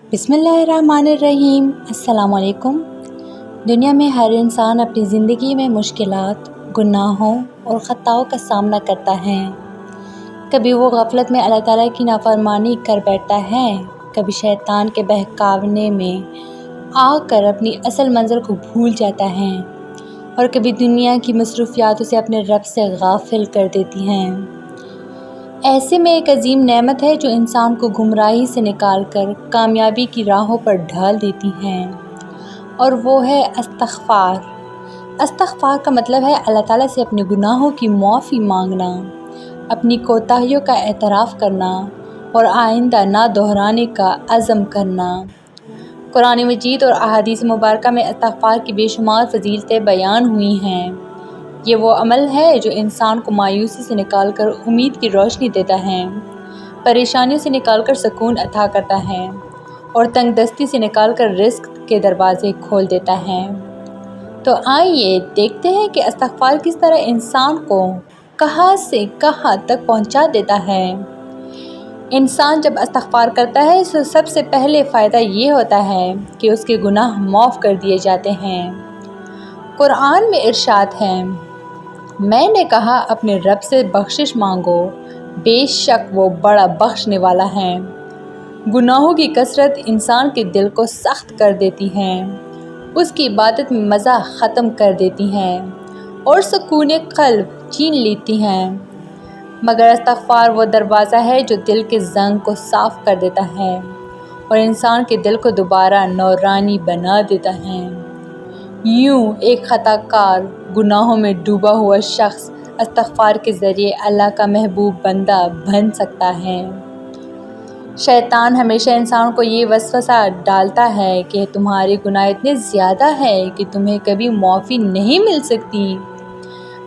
बिस्मिल्लाहिर्रहमानिर्रहीम। अस्सलाम वालेकुम। दुनिया में हर इंसान अपनी ज़िंदगी में मुश्किलात, गुनाहों और ख़ताओं का सामना करता है। कभी वो गफलत में अल्लाह ताला की नाफरमानी कर बैठता है, कभी शैतान के बहकावे में आकर अपनी असल मंज़िल को भूल जाता है और कभी दुनिया की मसरूफ़ियात उसे अपने रब से गाफिल कर देती हैं। ऐसे में एक अजीम नेमत है जो इंसान को गुमराही से निकालकर कामयाबी की राहों पर ढाल देती हैं, और वो है इस्तिग़फ़ार। इस्तिग़फ़ार का मतलब है अल्लाह ताला से अपने गुनाहों की माफ़ी मांगना, अपनी कोताहियों का एतराफ़ करना और आइंदा ना दोहराने का अज़्म करना। कुरान मजीद और अहादीस मुबारका में इस्तिग़फ़ार की बेशुमार फ़ज़ीलतें बयान हुई हैं। ये वो अमल है जो इंसान को मायूसी से निकालकर उम्मीद की रोशनी देता है, परेशानियों से निकालकर सुकून अता करता है और तंगदस्ती से निकालकर रिज़्क़ के दरवाज़े खोल देता है। तो आइए देखते हैं कि इस्तिग़फ़ार किस तरह इंसान को कहाँ से कहाँ तक पहुँचा देता है। इंसान जब इस्तिग़फ़ार करता है तो सबसे पहले फ़ायदा ये होता है कि उसके गुनाह माफ़ कर दिए जाते हैं। कुरान में इरशाद है, मैंने कहा अपने रब से बख्शिश मांगो, बेशक वो बड़ा बख्शने वाला है। गुनाहों की कसरत इंसान के दिल को सख्त कर देती हैं, उसकी इबादत में मज़ा ख़त्म कर देती हैं और सुकून क़ल्ब छीन लेती हैं। मगर इस्तिग़फ़ार वो दरवाज़ा है जो दिल के ज़ंग को साफ़ कर देता है और इंसान के दिल को दोबारा नौरानी बना देता है। यूँ एक ख़ताकार, गुनाहों में डूबा हुआ शख्स इस्तिग़फ़ार के ज़रिए अल्लाह का महबूब बंदा बन सकता है। शैतान हमेशा इंसान को ये वसवसा डालता है कि तुम्हारे गुनाह इतने ज़्यादा है कि तुम्हें कभी माफ़ी नहीं मिल सकती।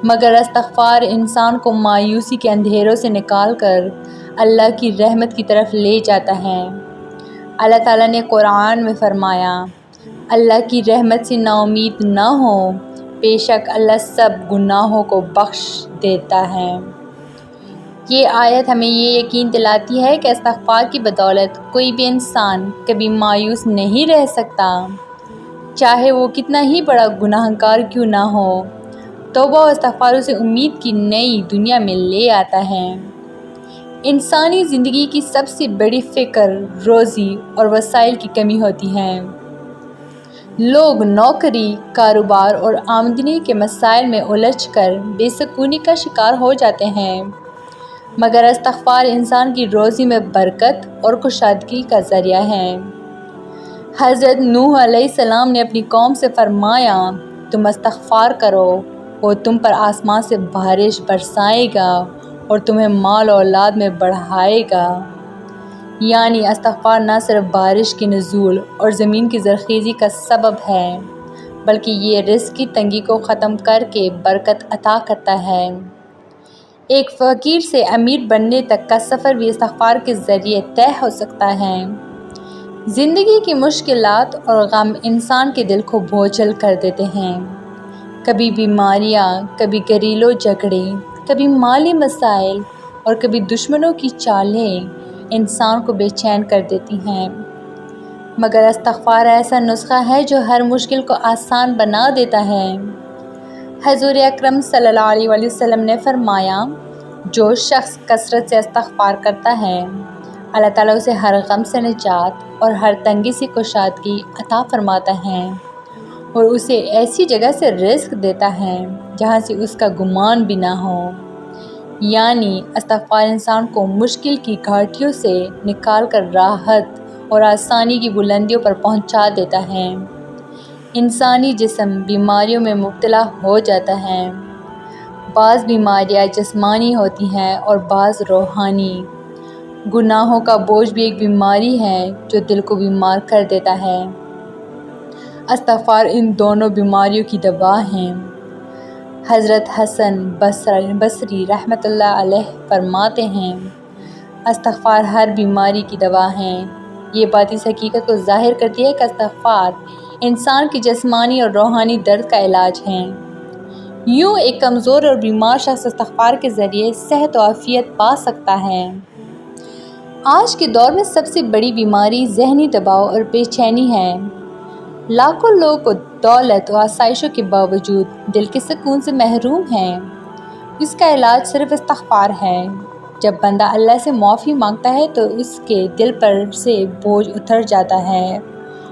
मगर इस्तिग़फ़ार इंसान को मायूसी के अंधेरों से निकालकर अल्लाह की रहमत की तरफ ले जाता है। अल्लाह ताला ने कुरान में फ़रमाया, अल्लाह की रहमत से नाउमीद न हो, बेशक अल्लाह सब गुनाहों को बख्श देता है। ये आयत हमें ये यकीन दिलाती है कि इस्तिग़फ़ार की बदौलत कोई भी इंसान कभी मायूस नहीं रह सकता, चाहे वो कितना ही बड़ा गुनाहगार क्यों ना हो। तौबा और इस्तिग़फ़ार उसे उम्मीद की नई दुनिया में ले आता है। इंसानी ज़िंदगी की सबसे बड़ी फ़िक्र रोज़ी और वसाइल की कमी होती है। लोग नौकरी, कारोबार और आमदनी के मसाइल में उलझकर बेसुकूनी का शिकार हो जाते हैं, मगर इस्तिग़फ़ार इंसान की रोज़ी में बरकत और कुशादगी का ज़रिया है। हज़रत नूह अलैहिस्सलाम ने अपनी कौम से फ़रमाया, तुम इस्तिग़फ़ार करो, वो तुम पर आसमान से बारिश बरसाएगा और तुम्हें माल और औलाद में बढ़ाएगा। यानी इस्तिग़फ़ार न सिर्फ बारिश की नुज़ूल और ज़मीन की ज़रख़ीज़ी का सबब है, बल्कि ये रिज़्क़ की तंगी को ख़त्म करके बरकत अता करता है। एक फ़कीर से अमीर बनने तक का सफ़र भी इस्तिग़फ़ार के ज़रिए तय हो सकता है। ज़िंदगी की मुश्किलात और गम इंसान के दिल को बोझल कर देते हैं। कभी बीमारियाँ, कभी घरेलू झगड़े, कभी माली मसाइल और कभी दुश्मनों की चालें इंसान को बेचैन कर देती हैं। मगर इस्तिग़फ़ार ऐसा नुस्ख़ा है जो हर मुश्किल को आसान बना देता है। हज़ूर अकरम सल्लल्लाहु अलैहि वसल्लम ने फ़रमाया, जो शख्स कसरत से इस्तिग़फ़ार करता है, अल्लाह ताला उसे हर गम से निजात और हर तंगी से कुशादगी अता फ़रमाता है और उसे ऐसी जगह से रिज़्क़ देता है जहाँ से उसका गुमान भी ना हो। यानी इस्तिग़फ़ार इंसान को मुश्किल की घाटियों से निकालकर राहत और आसानी की बुलंदियों पर पहुँचा देता है। इंसानी जिस्म बीमारियों में मुब्तला हो जाता है। बाज़ बीमारियाँ जिस्मानी होती हैं और बाज़ रूहानी। गुनाहों का बोझ भी एक बीमारी है जो दिल को बीमार कर देता है। इस्तिग़फ़ार इन दोनों बीमारियों की दवा हैं। हज़रत हसन बसरी रहमतुल्लाह अलैह फरमाते हैं, इस्तिग़फ़ार हर बीमारी की दवा है। ये बात इस हकीकत को ज़ाहिर करती है कि इस्तिग़फ़ार इंसान की जिस्मानी और रूहानी दर्द का इलाज है। यूँ एक कमज़ोर और बीमार शख्स इस्तिग़फ़ार के ज़रिए सेहत और आफ़ियत पा सकता है। آج کے دور میں سب سے بڑی بیماری ذہنی دباؤ اور بے چینی ہے۔ لاکھوں لوگ دولت و آسائشوں کے باوجود دل کے سکون سے محروم ہیں۔ اس کا علاج صرف استغفار ہے۔ جب بندہ اللہ سے معافی مانگتا ہے تو اس کے دل پر سے بوجھ اتر جاتا ہے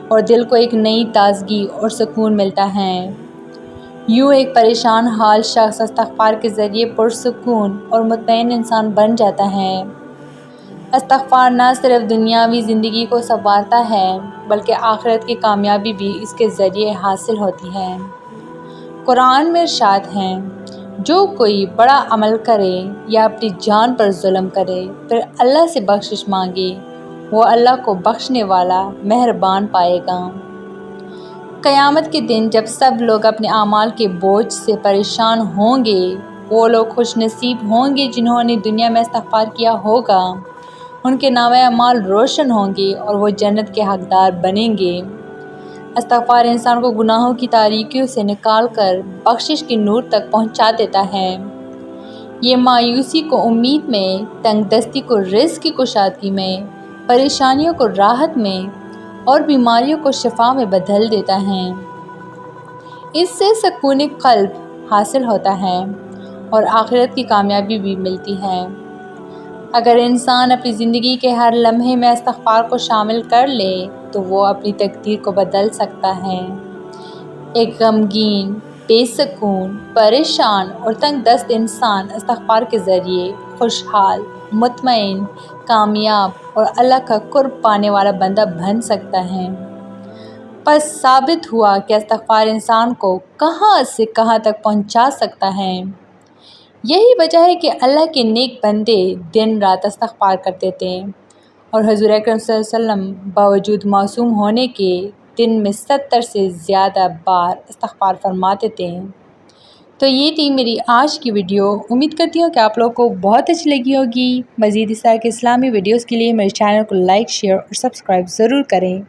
اور دل کو ایک نئی تازگی اور سکون ملتا ہے۔ یوں ایک پریشان حال شخص استغفار کے ذریعے پرسکون اور مطمئن انسان بن جاتا ہے۔ استغفار نہ صرف دنیاوی زندگی کو سنوارتا ہے بلکہ آخرت کی کامیابی بھی اس کے ذریعے حاصل ہوتی ہے۔ قرآن میں ارشاد ہے، جو کوئی بڑا عمل کرے یا اپنی جان پر ظلم کرے پھر اللہ سے بخشش مانگے، وہ اللہ کو بخشنے والا مہربان پائے گا۔ قیامت کے دن جب سب لوگ اپنے اعمال کے بوجھ سے پریشان ہوں گے، وہ لوگ خوش نصیب ہوں گے جنہوں نے دنیا میں استغفار کیا ہوگا۔ ان کے نامۂ اعمال روشن ہوں گے اور وہ جنت کے حقدار بنیں گے۔ استغفار انسان کو گناہوں کی تاریکیوں سے نکال کر بخشش کے نور تک پہنچا دیتا ہے۔ یہ مایوسی کو امید میں، تنگ دستی کو رزق کی کشادگی میں، پریشانیوں کو راحت میں اور بیماریوں کو شفا میں بدل دیتا ہے۔ اس سے سکون قلب حاصل ہوتا ہے اور آخرت کی کامیابی بھی ملتی ہے۔ اگر انسان اپنی زندگی کے ہر لمحے میں استغفار کو شامل کر لے تو وہ اپنی تقدیر کو بدل سکتا ہے۔ ایک غمگین، بے سکون، پریشان اور تنگ دست انسان استغفار کے ذریعے خوشحال، مطمئن، کامیاب اور اللہ کا قرب پانے والا بندہ بن سکتا ہے۔ پس ثابت ہوا کہ استغفار انسان کو کہاں سے کہاں تک پہنچا سکتا ہے۔ یہی وجہ ہے کہ اللہ کے نیک بندے دن رات استغفار کرتے تھے اور حضور اکرم صلی اللہ علیہ وسلم باوجود معصوم ہونے کے دن میں 70 سے زیادہ بار استغفار فرماتے تھے۔ تو یہ تھی میری آج کی ویڈیو۔ امید کرتی ہوں کہ آپ لوگوں کو بہت اچھی لگی ہوگی۔ مزید اس طرح کے اسلامی ویڈیوز کے لیے میرے چینل کو لائک، شیئر اور سبسکرائب ضرور کریں۔